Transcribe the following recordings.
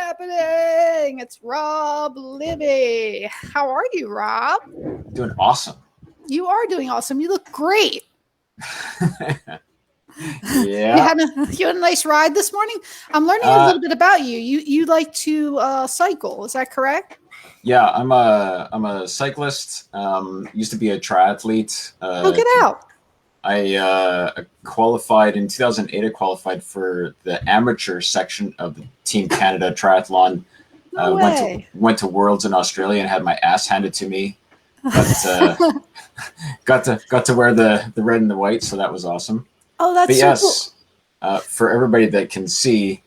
happening? It's Rob Libbey. How are you, Rob? Doing awesome. You are doing awesome. You look great. Yeah. You had a nice ride this morning. I'm learning a little bit about you. You like to cycle. Is that correct? Yeah, I'm a cyclist. Used to be a triathlete. Get out. I qualified in 2008. I qualified for the amateur section of the Team Canada triathlon. No way. Went to Worlds in Australia and had my ass handed to me. But got to wear the red and the white, so that was awesome. Oh, that's but so yes, cool. For everybody that can see,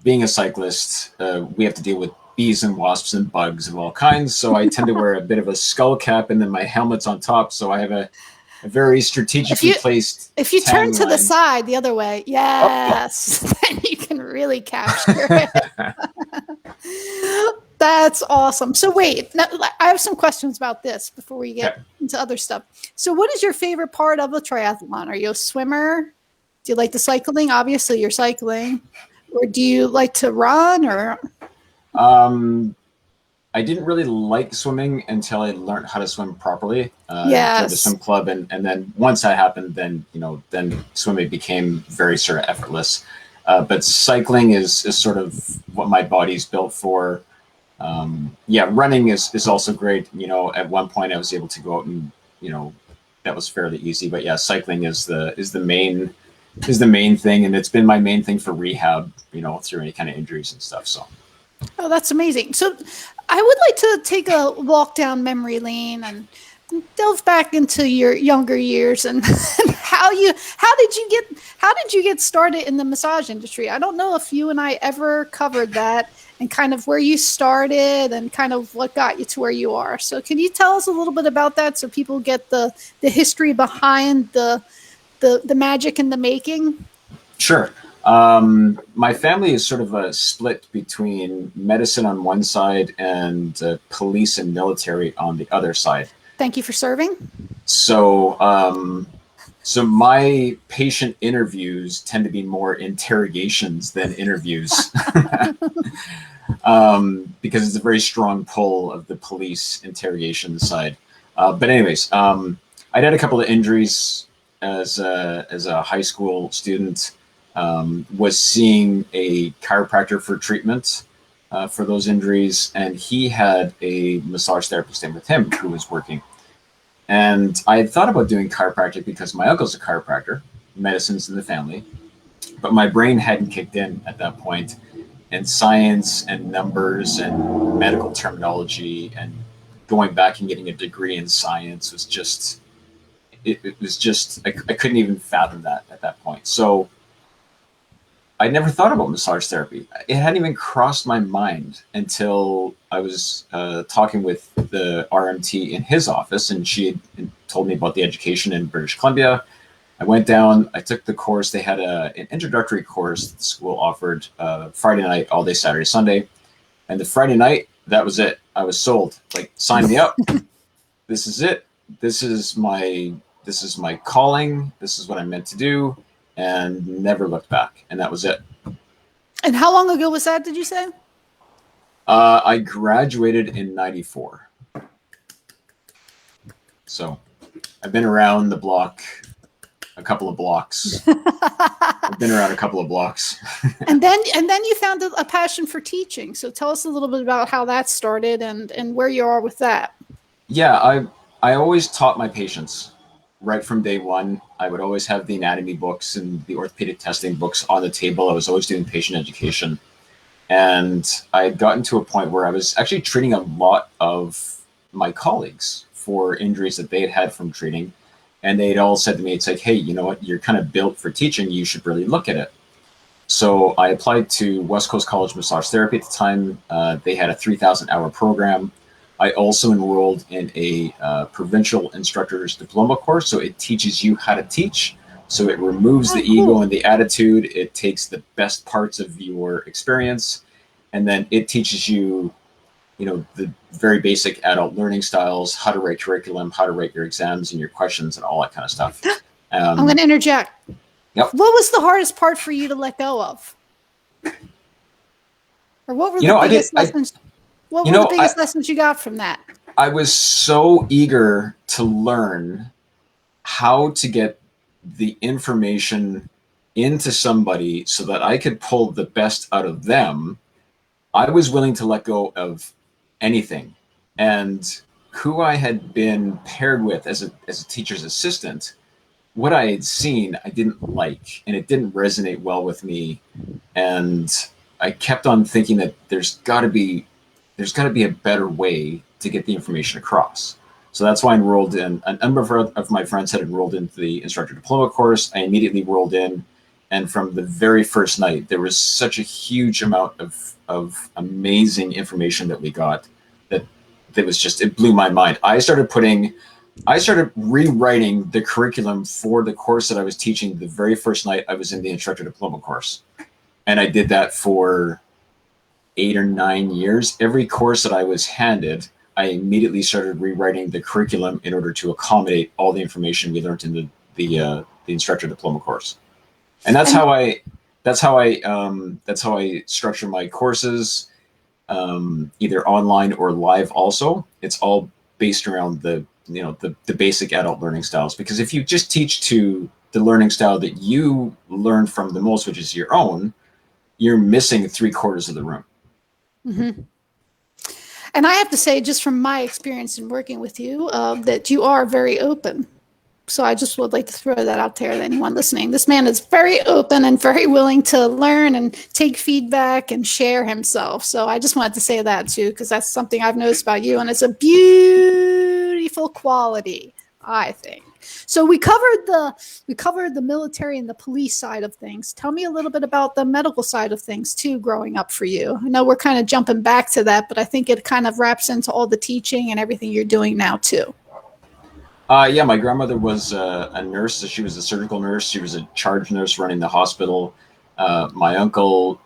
being a cyclist, we have to deal with bees and wasps and bugs of all kinds. So I tend to wear a bit of a skull cap, and then my helmet's on top. So I have a very strategically placed. If you turn to the side, the other way, yes, then you can really capture it. That's awesome. So wait, now, I have some questions about this before we get into other stuff. So what is your favorite part of a triathlon? Are you a swimmer? Do you like the cycling? Obviously you're cycling. Or do you like to run or? I didn't really like swimming until I learned how to swim properly. Yes. Joined the swim club, and then once that happened, then swimming became very sort of effortless. But cycling is sort of what my body's built for. Running is also great. At one point I was able to go out and that was fairly easy. But yeah, cycling is the main thing, and it's been my main thing for rehab. Through any kind of injuries and stuff. So. Oh, that's amazing. So I would like to take a walk down memory lane and delve back into your younger years and how did you get started in the massage industry? I don't know if you and I ever covered that and kind of where you started and kind of what got you to where you are. So can you tell us a little bit about that so people get the history behind the magic in the making? Sure. My family is sort of a split between medicine on one side and police and military on the other side. Thank you for serving. So my patient interviews tend to be more interrogations than interviews. Because it's a very strong pull of the police interrogation side. But anyways, I had a couple of injuries as a high school student. Was seeing a chiropractor for treatment for those injuries, and he had a massage therapist in with him who was working. And I had thought about doing chiropractic because my uncle's a chiropractor, medicine's in the family, but my brain hadn't kicked in at that point, and science and numbers and medical terminology and going back and getting a degree in science was just, I couldn't even fathom that at that point. So I never thought about massage therapy. It hadn't even crossed my mind until I was talking with the RMT in his office, and she had told me about the education in British Columbia. I went down, I took the course. They had an introductory course that the school offered Friday night, all day Saturday, Sunday. And the Friday night, that was it. I was sold. Like, sign me up. This is it. This is my calling. This is what I'm meant to do. And never looked back. And that was it. And how long ago was that, did you say? I graduated in 94. So I've been around the block a couple of blocks. I've been around a couple of blocks. and then you found a passion for teaching. So tell us a little bit about how that started and where you are with that. Yeah, I always taught my patients. Right from day one, I would always have the anatomy books and the orthopedic testing books on the table. I was always doing patient education. And I had gotten to a point where I was actually treating a lot of my colleagues for injuries that they had had from treating. And they'd all said to me, it's like, hey, you know what? You're kind of built for teaching. You should really look at it. So I applied to West Coast College Massage Therapy at the time. They had a 3,000-hour program. I also enrolled in a provincial instructor's diploma course. So it teaches you how to teach. So it removes the ego and the attitude. It takes the best parts of your experience. And then it teaches you, the very basic adult learning styles, how to write curriculum, how to write your exams and your questions and all that kind of stuff. I'm going to interject. Yep. What was the hardest part for you to let go of? Or what were You the know, I did. biggest lessons? What You were the know, biggest lessons you got from that? I was so eager to learn how to get the information into somebody so that I could pull the best out of them. I was willing to let go of anything. And who I had been paired with as a teacher's assistant, what I had seen, I didn't like, and it didn't resonate well with me. And I kept on thinking that there's got to be a better way to get the information across. So that's why I enrolled in. A number of my friends had enrolled into the instructor diploma course. I immediately enrolled in, and from the very first night, there was such a huge amount of amazing information that we got that it blew my mind. I started rewriting the curriculum for the course that I was teaching the very first night I was in the instructor diploma course, and I did that for 8 or 9 years. Every course that I was handed, I immediately started rewriting the curriculum in order to accommodate all the information we learned in the instructor diploma course. And And that's how I structure my courses, either online or live. Also, it's all based around the basic adult learning styles. Because if you just teach to the learning style that you learn from the most, which is your own, you're missing 3/4 of the room. mhm. And I have to say, just from my experience in working with you, that you are very open. So I just would like to throw that out there to anyone listening. This man is very open and very willing to learn and take feedback and share himself. So I just wanted to say that too, because that's something I've noticed about you, and it's a beautiful quality, I think. So we covered the military and the police side of things. Tell me a little bit about the medical side of things too, growing up for you. I know we're kind of jumping back to that, but I think it kind of wraps into all the teaching and everything you're doing now too. Yeah, my grandmother was a nurse. So she was a surgical nurse. She was a charge nurse running the hospital. My uncle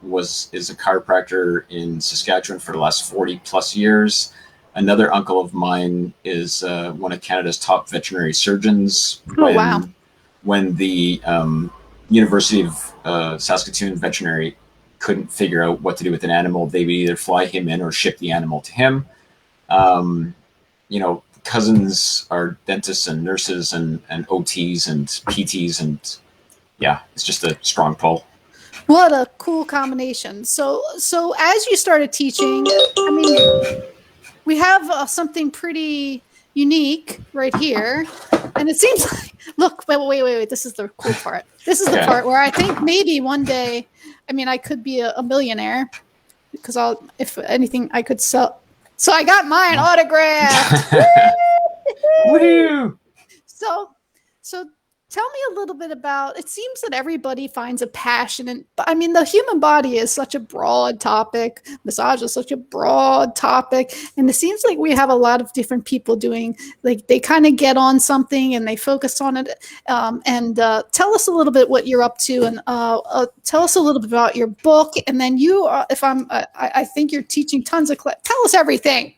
is a chiropractor in Saskatchewan for the last 40 plus years. Another uncle of mine is one of Canada's top veterinary surgeons. Oh wow. When the University of Saskatoon veterinary couldn't figure out what to do with an animal, they would either fly him in or ship the animal to him. Um, Cousins are dentists and nurses and OTs and PTs, and yeah, it's just a strong pull. What a cool combination. So as you started teaching, I mean, we have something pretty unique right here. And it seems like, look, wait. This is the cool part. This is the Yeah. part where I think maybe one day, I mean, I could be a millionaire because if anything, I could sell. So I got mine autographed. Woohoo! So, so tell me a little bit about. It seems that everybody finds a passion, and I mean, the human body is such a broad topic. Massage is such a broad topic, and it seems like we have a lot of different people doing. Like they kind of get on something and they focus on it. And tell us a little bit what you're up to, and tell us a little bit about your book. And then you, I think you're teaching tons of. Tell us everything.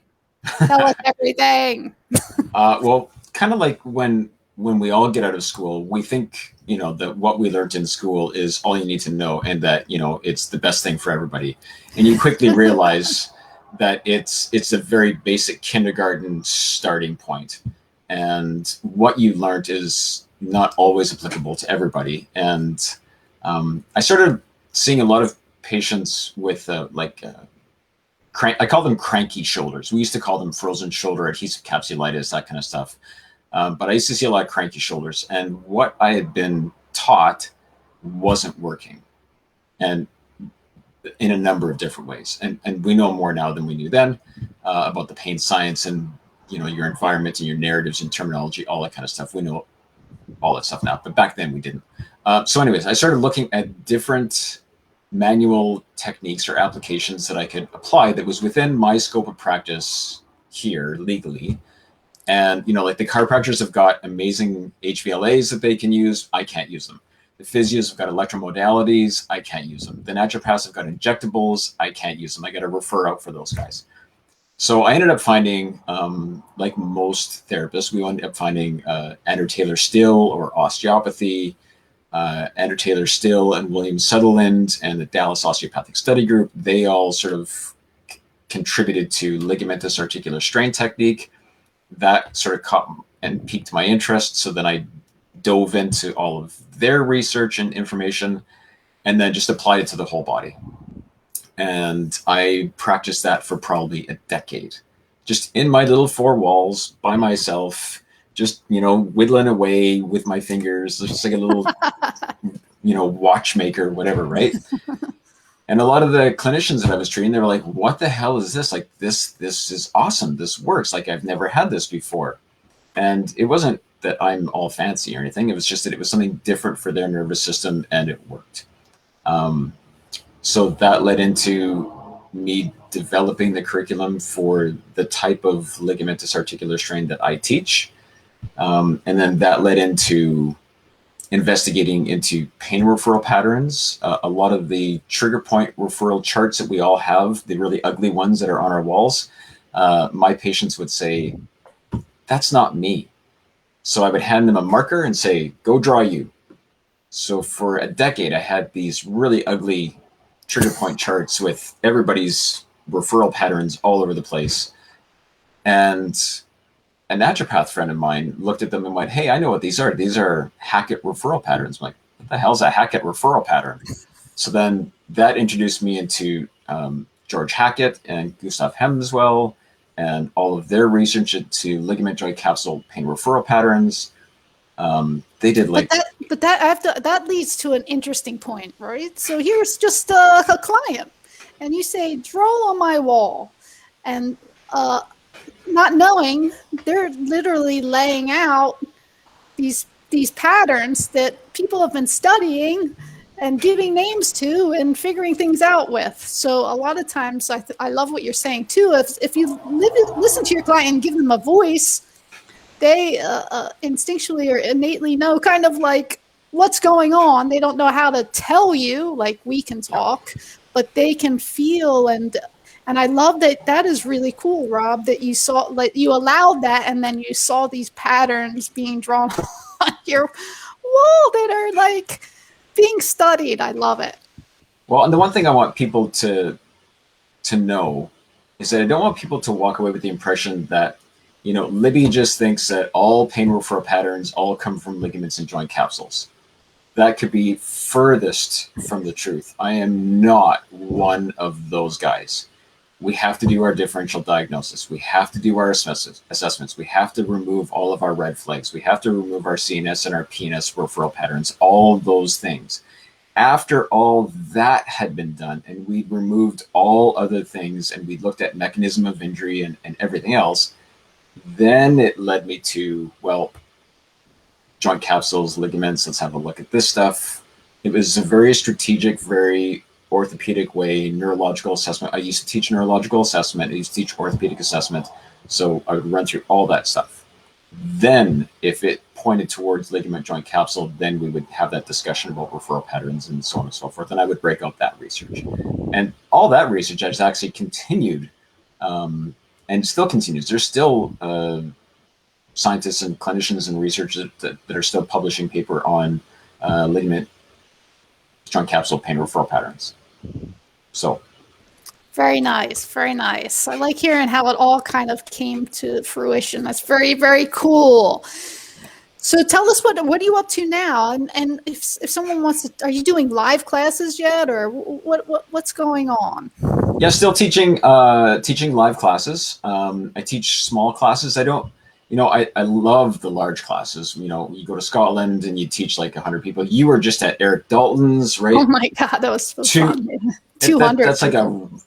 Tell us everything. Well, kind of like when we all get out of school, we think that what we learned in school is all you need to know, and that it's the best thing for everybody. And you quickly realize that it's a very basic kindergarten starting point, and what you learned is not always applicable to everybody. And I started seeing a lot of patients with I call them cranky shoulders. We used to call them frozen shoulder, adhesive capsulitis, that kind of stuff. But I used to see a lot of cranky shoulders, and what I had been taught wasn't working, and in a number of different ways. And we know more now than we knew then about the pain science and your environment and your narratives and terminology, all that kind of stuff. We know all that stuff now, but back then we didn't. So, anyways, I started looking at different manual techniques or applications that I could apply that was within my scope of practice here legally. And like the chiropractors have got amazing HVLAs that they can use. I can't use them. The physios have got electromodalities. I can't use them. The naturopaths have got injectables. I can't use them. I got to refer out for those guys. So I ended up finding, like most therapists, we ended up finding Andrew Taylor Still or osteopathy, Andrew Taylor Still and William Sutherland and the Dallas Osteopathic Study Group, they all sort of contributed to ligamentous articular strain technique. That sort of caught and piqued my interest. So then I dove into all of their research and information and then just applied it to the whole body. And I practiced that for probably a decade, just in my little four walls by myself, just, whittling away with my fingers, just like a little, watchmaker, whatever, right? And a lot of the clinicians that I was treating, they were like, what the hell is this? Like, this is awesome. This works. Like, I've never had this before. And it wasn't that I'm all fancy or anything. It was just that it was something different for their nervous system, and it worked. So that led into me developing the curriculum for the type of ligamentous articular strain that I teach. And then that led into investigating into pain referral patterns. A lot of the trigger point referral charts that we all have, the really ugly ones that are on our walls, my patients would say, that's not me. So I would hand them a marker and say, go draw you. So for a decade, I had these really ugly trigger point charts with everybody's referral patterns all over the place. And a naturopath friend of mine looked at them and went, hey, I know what these are. These are Hackett referral patterns. I'm like, what the hell is a Hackett referral pattern? So then that introduced me into George Hackett and Gustav Hemswell and all of their research into ligament joint capsule pain referral patterns. They did like... But that leads to an interesting point, right? So here's just a client, and you say, draw on my wall. And not knowing, they're literally laying out these patterns that people have been studying and giving names to and figuring things out with. So a lot of times, I love what you're saying too. If you listen to your client and give them a voice, they instinctually or innately know kind of like what's going on. They don't know how to tell you like we can talk, but they can feel. And I love that is really cool, Rob, that you saw, like you allowed that, and then you saw these patterns being drawn on your wall that are like being studied. I love it. Well, and the one thing I want people to know is that I don't want people to walk away with the impression that, Libbey just thinks that all pain referral patterns all come from ligaments and joint capsules. That could be furthest from the truth. I am not one of those guys. We have to do our differential diagnosis. We have to do our assessments. We have to remove all of our red flags. We have to remove our CNS and our PNS referral patterns, all those things. After all that had been done and we removed all other things and we looked at mechanism of injury and everything else, then it led me to, well, joint capsules, ligaments, let's have a look at this stuff. It was a very strategic, very orthopedic way, neurological assessment. I used to teach neurological assessment. I used to teach orthopedic assessment. So I would run through all that stuff. Then if it pointed towards ligament joint capsule, then we would have that discussion about referral patterns and so on and so forth. And I would break out that research. And all that research has actually continued and still continues. There's still scientists and clinicians and researchers that are still publishing paper on ligament joint capsule pain referral patterns. So very nice, very nice. I like hearing how it all kind of came to fruition. That's very, very cool. So tell us what are you up to now? And if someone wants to, are you doing live classes yet, or what's going on? Yeah, still teaching live classes. I teach small classes. I don't. I love the large classes. You go to Scotland and you teach like 100 people. You were just at Eric Dalton's, right? Oh my God, that was so fun. 200. That's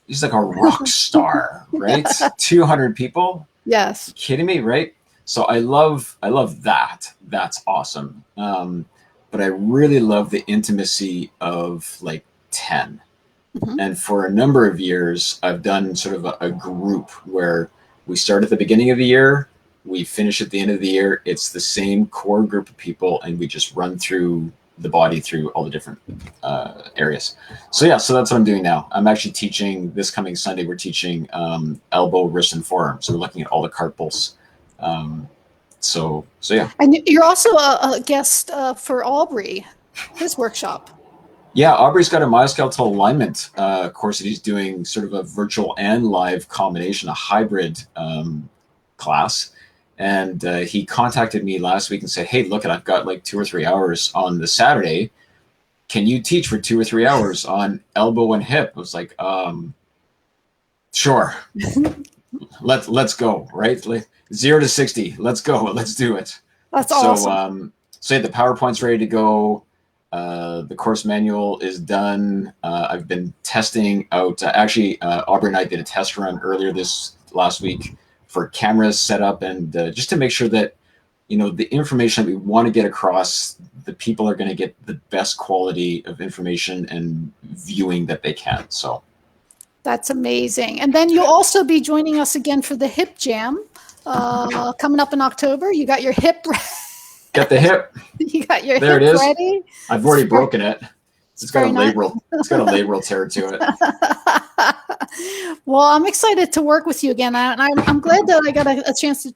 he's like a rock star, right? 200 people. Yes. Kidding me, right? So I love that. That's awesome. But I really love the intimacy of like 10. Mm-hmm. And for a number of years, I've done sort of a group where we start at the beginning of the year. We finish at the end of the year. It's the same core group of people, and we just run through the body through all the different areas. So that's what I'm doing now. I'm actually teaching this coming Sunday. We're teaching elbow, wrist, and forearm. So we're looking at all the carpals. So yeah. And you're also a guest for Aubrey. his workshop. Yeah, Aubrey's got a myoskeletal alignment course that he's doing, sort of a virtual and live combination, a hybrid class. And he contacted me last week and said, "Hey, look, I've got like 2 or 3 hours on the Saturday. Can you teach for 2 or 3 hours on elbow and hip?" I was like, sure. Let's go, right? Like 0 to 60. Let's go. Let's do it. That's So, awesome. say the PowerPoint's ready to go. The course manual is done. I've been testing out. Aubrey and I did a test run earlier this last week for cameras set up, and just to make sure that the information that we want to get across, the people are going to get the best quality of information and viewing that they can. So That's amazing. And then you'll also be joining us again for the Hip Jam coming up in October. You got your hip. Get the hip. You got your There hip it is. ready. I've already broken it. It's got a very nice. labral. It's got a labral tear to it. Well, I'm excited to work with you again, and I'm glad that I got a chance to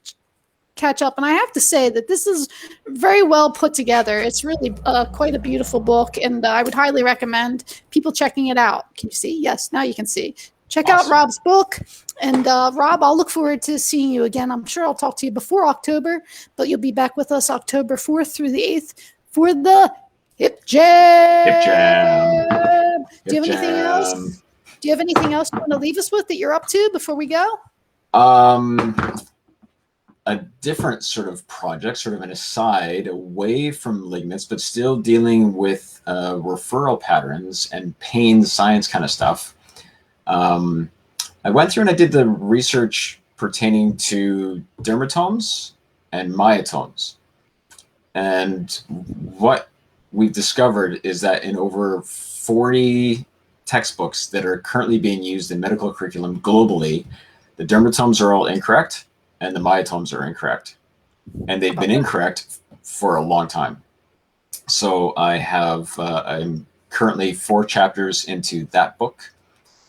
catch up. And I have to say that this is very well put together. It's really quite a beautiful book, and I would highly recommend people checking it out. Can you see? Yes, now you can see. Check out Rob's book. And Rob, I'll look forward to seeing you again. I'm sure I'll talk to you before October, but you'll be back with us October 4th through the 8th for the Hip Jam. Hip Jam. Do you have anything else? Do you have anything else you want to leave us with that you're up to before we go? A different sort of project, sort of an aside, away from ligaments, but still dealing with referral patterns and pain science kind of stuff. I went through and I did the research pertaining to dermatomes and myotomes. And what we've discovered is that in over 40 textbooks that are currently being used in medical curriculum globally, the dermatomes are all incorrect and the myotomes are incorrect. And they've been incorrect for a long time. So I'm currently 4 chapters into that book.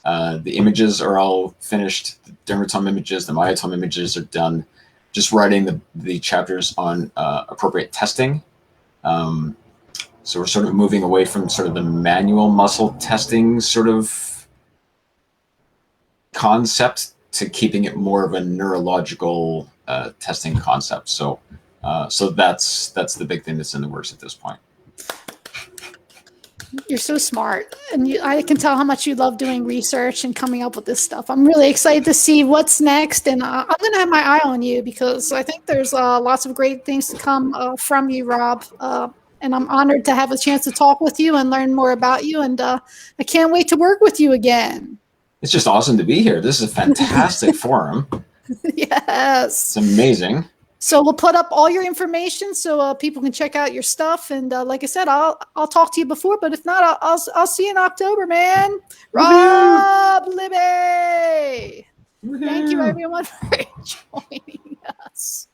The images are all finished. The dermatome images, the myotome images are done. Just writing the chapters on appropriate testing. So we're sort of moving away from sort of the manual muscle testing sort of concept to keeping it more of a neurological testing concept. So that's the big thing that's in the works at this point. You're so smart, and I can tell how much you love doing research and coming up with this stuff. I'm really excited to see what's next, and I'm going to have my eye on you because I think there's lots of great things to come from you, Rob. And I'm honored to have a chance to talk with you and learn more about you, and I can't wait to work with you again. It's just awesome to be here. This is a fantastic forum. Yes. It's amazing. So we'll put up all your information so people can check out your stuff. And like I said, I'll talk to you before, but if not, I'll see you in October, man. Rob Libbey. Thank you, everyone, for joining us.